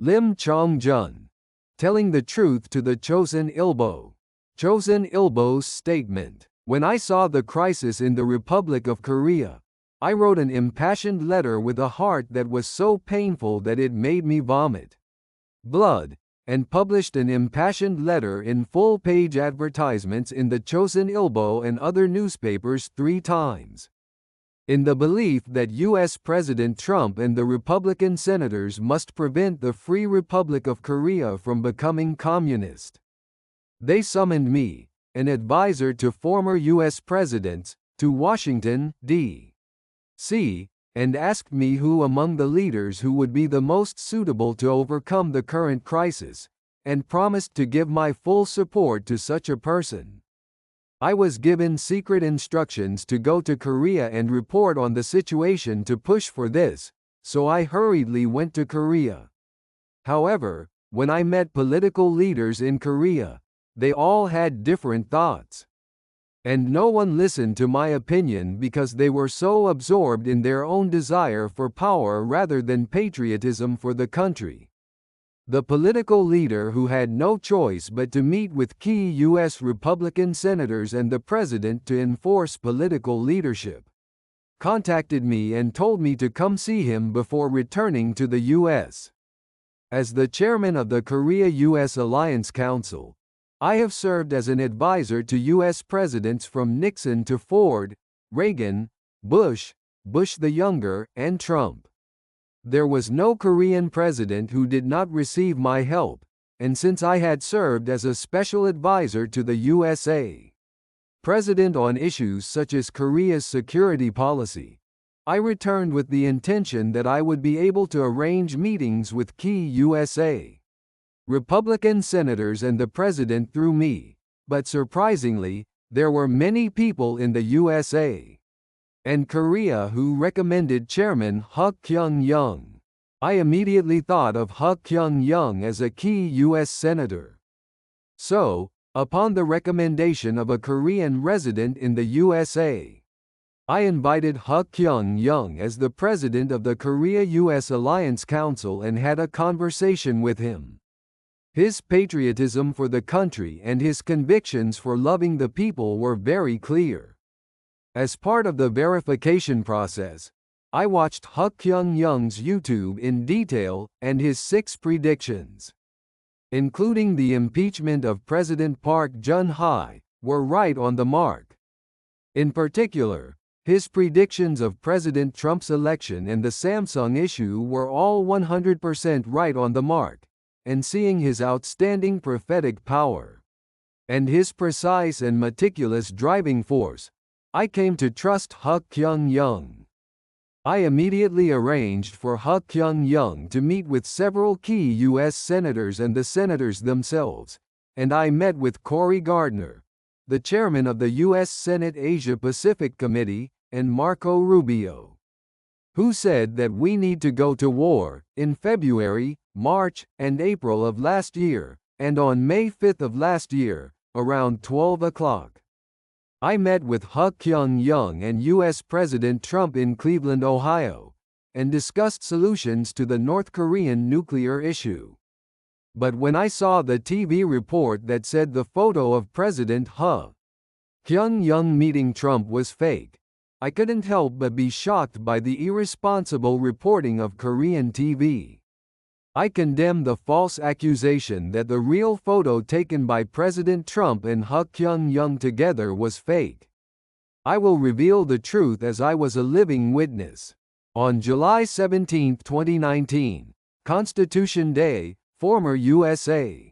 Lim Chong-jun. Telling the truth to the Chosun Ilbo. Chosun Ilbo's statement. When I saw the crisis in the Republic of Korea, I wrote an impassioned letter with a heart that was so painful that it made me vomit blood, and published an impassioned letter in full-page advertisements in the Chosun Ilbo and other newspapers 3 times. In the belief that U.S. President Trump and the Republican senators must prevent the Free Republic of Korea from becoming communist. They summoned me, an advisor to former U.S. presidents, to Washington, D.C., and asked me who among the leaders who would be the most suitable to overcome the current crisis, and promised to give my full support to such a person. I was given secret instructions to go to Korea and report on the situation to push for this, so I hurriedly went to Korea. However, when I met political leaders in Korea, they all had different thoughts. And no one listened to my opinion because they were so absorbed in their own desire for power rather than patriotism for the country. The political leader who had no choice but to meet with key U.S. Republican senators and the president to enforce political leadership contacted me and told me to come see him before returning to the U.S. As the chairman of the Korea-U.S. Alliance Council, I have served as an advisor to U.S. presidents from Nixon to Ford, Reagan, Bush, Bush the Younger, and Trump. There was no Korean president who did not receive my help, and since I had served as a special advisor to the USA president on issues such as Korea's security policy, I returned with the intention that I would be able to arrange meetings with key USA Republican senators and the president through me, but surprisingly, there were many people in the USA and Korea who recommended Chairman H.K.Y. I immediately thought of H.K.Y. as a key U.S. senator. So, upon the recommendation of a Korean resident in the USA, I invited H.K.Y. as the president of the Korea-U.S. Alliance Council and had a conversation with him. His patriotism for the country and his convictions for loving the people were very clear. As part of the verification process, I watched H.K.Y.'s YouTube in detail, and his 6 predictions, including the impeachment of President Park Geun-Hye, were right on the mark. In particular, his predictions of President Trump's election and the Samsung issue were all 100% right on the mark, and seeing his outstanding prophetic power and his precise and meticulous driving force, I came to trust H.K.Y. I immediately arranged for H.K.Y. to meet with several key U.S. senators and the senators themselves, and I met with Cory Gardner, the chairman of the U.S. Senate Asia-Pacific Committee, and Marco Rubio, who said that we need to go to war in February, March, and April of last year, and on May 5 of last year, around 12 o'clock. I met with H.K.Y. and U.S. President Trump in Cleveland, Ohio, and discussed solutions to the North Korean nuclear issue. But when I saw the TV report that said the photo of President H.K.Y. meeting Trump was fake, I couldn't help but be shocked by the irresponsible reporting of Korean TV. I condemn the false accusation that the real photo taken by President Trump and H.K.Y. together was fake. I will reveal the truth as I was a living witness. On July 17, 2019, Constitution Day, former USA